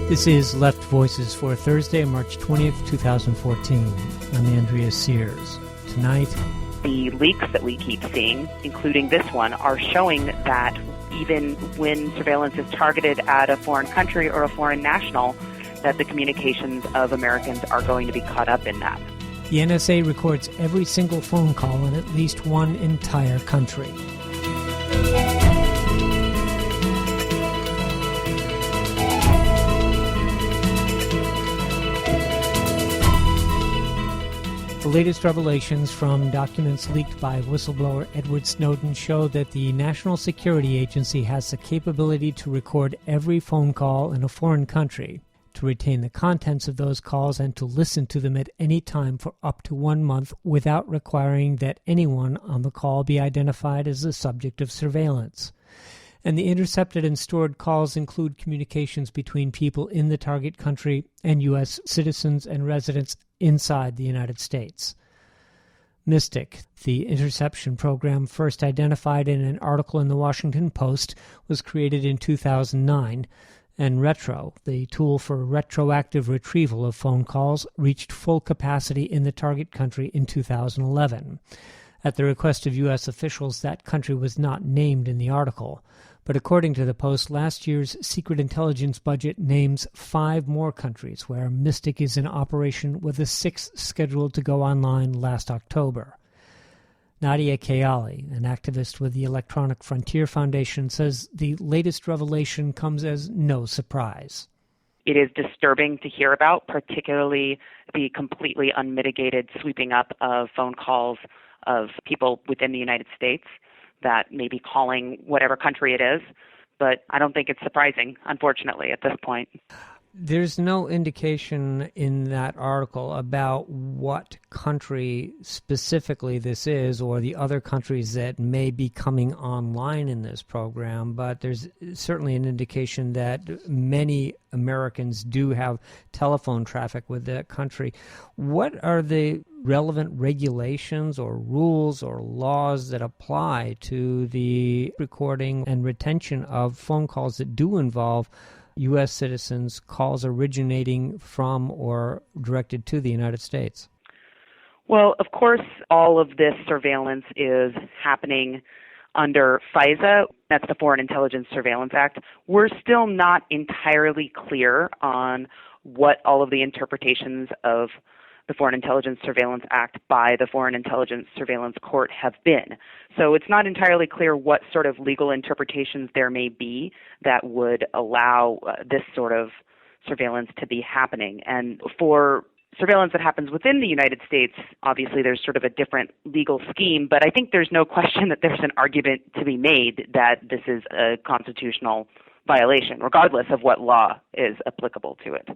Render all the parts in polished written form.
This is Left Voices for Thursday, March 20th, 2014. I'm Andrea Sears. Tonight, the leaks that we keep seeing, including this one, are showing that even when surveillance is targeted at a foreign country or a foreign national, that the communications of Americans are going to be caught up in that. The NSA records every single phone call in at least one entire country. The latest revelations from documents leaked by whistleblower Edward Snowden show that the National Security Agency has the capability to record every phone call in a foreign country, to retain the contents of those calls, and to listen to them at any time for up to 1 month without requiring that anyone on the call be identified as the subject of surveillance. And the intercepted and stored calls include communications between people in the target country and U.S. citizens and residents inside the United States. Mystic, the interception program first identified in an article in the Washington Post, was created in 2009, and Retro, the tool for retroactive retrieval of phone calls, reached full capacity in the target country in 2011. At the request of U.S. officials, that country was not named in the article. But according to the Post, last year's secret intelligence budget names 5 more countries where Mystic is in operation, with a 6th scheduled to go online last October. Nadia Kayyali, an activist with the Electronic Frontier Foundation, says the latest revelation comes as no surprise. It is disturbing to hear about, particularly the completely unmitigated sweeping up of phone calls of people within the United States that may be calling whatever country it is. But I don't think it's surprising, unfortunately, at this point. There's no indication in that article about what country specifically this is or the other countries that may be coming online in this program, but there's certainly an indication that many Americans do have telephone traffic with that country. What are the relevant regulations or rules or laws that apply to the recording and retention of phone calls that do involve U.S. citizens, calls originating from or directed to the United States? Well, of course, all of this surveillance is happening under FISA. That's the Foreign Intelligence Surveillance Act. We're still not entirely clear on what all of the interpretations of the Foreign Intelligence Surveillance Act by the Foreign Intelligence Surveillance Court have been. So it's not entirely clear what sort of legal interpretations there may be that would allow this sort of surveillance to be happening. And for surveillance that happens within the United States, obviously there's sort of a different legal scheme, but I think there's no question that there's an argument to be made that this is a constitutional violation, regardless of what law is applicable to it.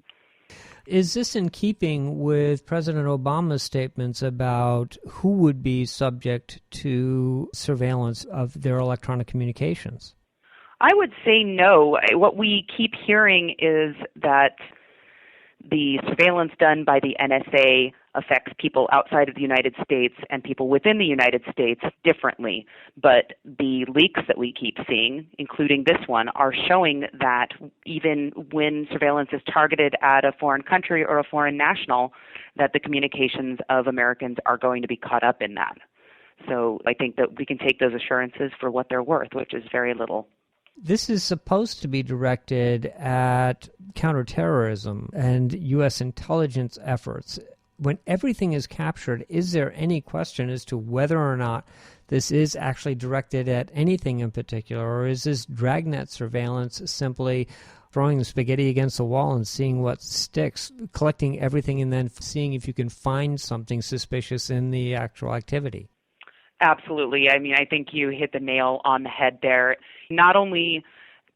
Is this in keeping with President Obama's statements about who would be subject to surveillance of their electronic communications? I would say no. What we keep hearing is that the surveillance done by the NSA affects people outside of the United States and people within the United States differently. But the leaks that we keep seeing, including this one, are showing that even when surveillance is targeted at a foreign country or a foreign national, that the communications of Americans are going to be caught up in that. So I think that we can take those assurances for what they're worth, which is very little. This is supposed to be directed at counterterrorism and U.S. intelligence efforts. When everything is captured, is there any question as to whether or not this is actually directed at anything in particular, or is this dragnet surveillance simply throwing the spaghetti against the wall and seeing what sticks, collecting everything and then seeing if you can find something suspicious in the actual activity? Absolutely. I mean, I think you hit the nail on the head there. Not only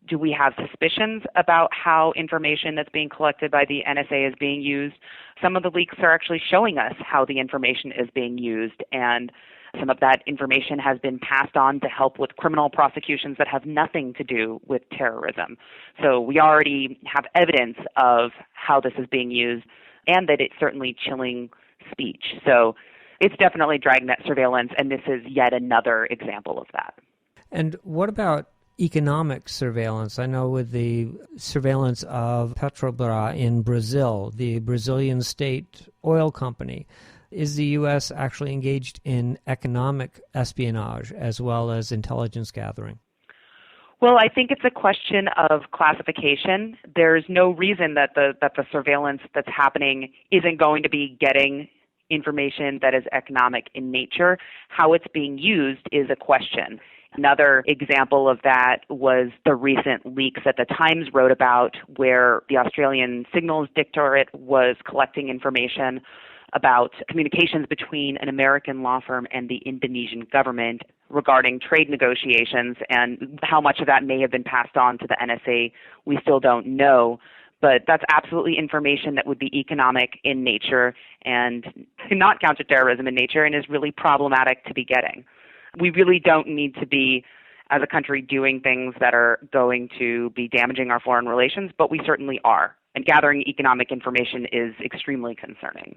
do we have suspicions about how information that's being collected by the NSA is being used, some of the leaks are actually showing us how the information is being used, and some of that information has been passed on to help with criminal prosecutions that have nothing to do with terrorism. So we already have evidence of how this is being used and that it's certainly chilling speech. So it's definitely dragnet surveillance, and this is yet another example of that. And what about economic surveillance? I know with the surveillance of Petrobras in Brazil, the Brazilian state oil company, is the U.S. actually engaged in economic espionage as well as intelligence gathering? Well, I think it's a question of classification. There's no reason that the surveillance that's happening isn't going to be getting information that is economic in nature. How it's being used is a question. Another example of that was the recent leaks that the Times wrote about, where the Australian Signals Directorate was collecting information about communications between an American law firm and the Indonesian government regarding trade negotiations, and how much of that may have been passed on to the NSA, we still don't know. But that's absolutely information that would be economic in nature and not counterterrorism in nature, and is really problematic to be getting. We really don't need to be, as a country, doing things that are going to be damaging our foreign relations, but we certainly are. And gathering economic information is extremely concerning.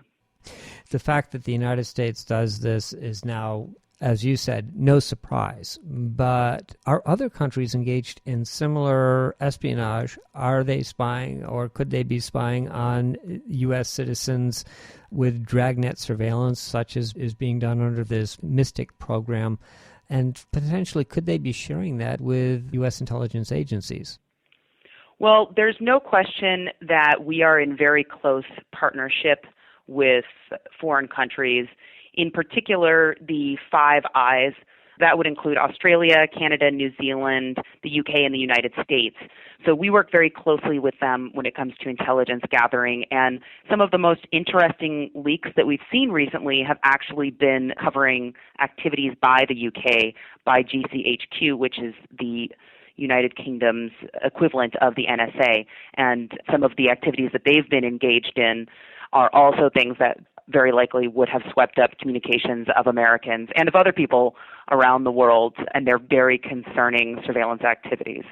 The fact that the United States does this is now, as you said, no surprise. But are other countries engaged in similar espionage? Are they spying, or could they be spying on U.S. citizens with dragnet surveillance, such as is being done under this Mystic program? And potentially, could they be sharing that with U.S. intelligence agencies? Well, there's no question that we are in very close partnership with foreign countries, in particular the Five Eyes. That would include Australia, Canada, New Zealand, the UK, and the United States. So we work very closely with them when it comes to intelligence gathering, and some of the most interesting leaks that we've seen recently have actually been covering activities by the UK, by GCHQ, which is the United Kingdom's equivalent of the NSA, and some of the activities that they've been engaged in are also things that very likely would have swept up communications of Americans and of other people around the world, and they're very concerning surveillance activities.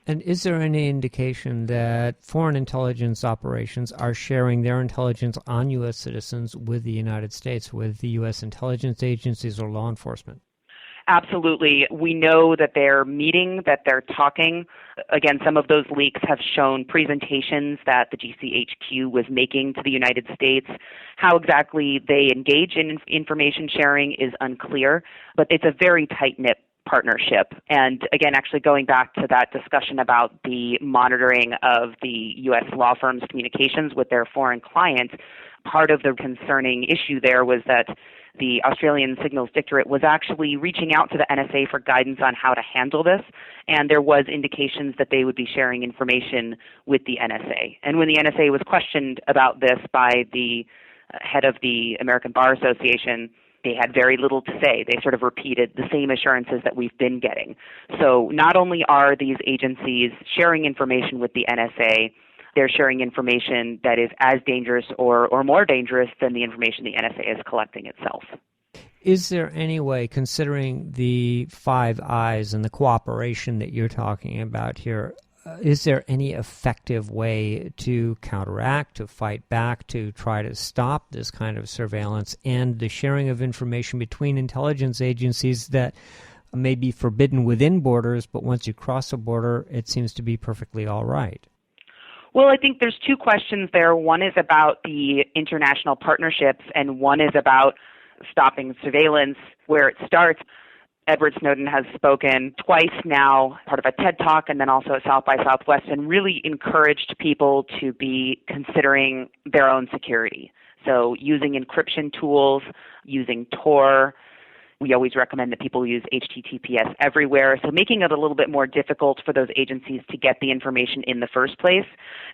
And is there any indication that foreign intelligence operations are sharing their intelligence on U.S. citizens with the United States, with the U.S. intelligence agencies or law enforcement? Absolutely. We know that they're meeting, that they're talking. Again, some of those leaks have shown presentations that the GCHQ was making to the United States. How exactly they engage in information sharing is unclear, but it's a very tight-knit partnership. And again, actually going back to that discussion about the monitoring of the U.S. law firms' communications with their foreign clients, part of the concerning issue there was that the Australian Signals Directorate was actually reaching out to the NSA for guidance on how to handle this, and there was indications that they would be sharing information with the NSA. And when the NSA was questioned about this by the head of the American Bar Association, they had very little to say. They sort of repeated the same assurances that we've been getting. So not only are these agencies sharing information with the NSA, they're sharing information that is as dangerous or more dangerous than the information the NSA is collecting itself. Is there any way, considering the Five Eyes and the cooperation that you're talking about here, is there any effective way to counteract, to fight back, to try to stop this kind of surveillance and the sharing of information between intelligence agencies that may be forbidden within borders, but once you cross a border, it seems to be perfectly all right? Well, I think there's two questions there. One is about the international partnerships, and one is about stopping surveillance where it starts. Edward Snowden has spoken twice now, part of a TED Talk and then also at South by Southwest, and really encouraged people to be considering their own security. So using encryption tools, using Tor. We always recommend that people use HTTPS everywhere, so making it a little bit more difficult for those agencies to get the information in the first place.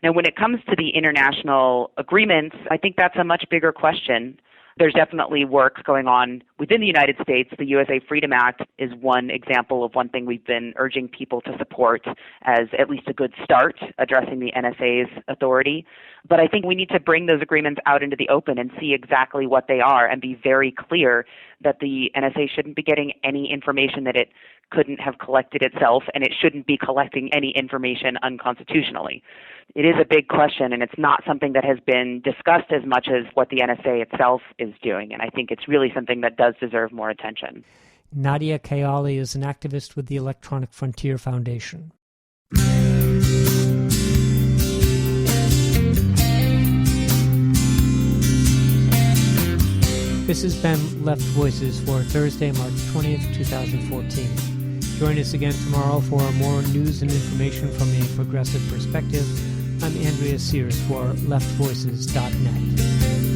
Now, when it comes to the international agreements, I think that's a much bigger question. There's definitely work going on within the United States. The USA Freedom Act is one example of one thing we've been urging people to support as at least a good start addressing the NSA's authority. But I think we need to bring those agreements out into the open and see exactly what they are and be very clear that the NSA shouldn't be getting any information that it couldn't have collected itself, and it shouldn't be collecting any information unconstitutionally. It is a big question, and it's not something that has been discussed as much as what the NSA itself is doing, and I think it's really something that does deserve more attention. Nadia Kayyali is an activist with the Electronic Frontier Foundation. This has been Left Voices for Thursday, March 20th, 2014. Join us again tomorrow for more news and information from a progressive perspective. I'm Andrea Sears for leftvoices.net.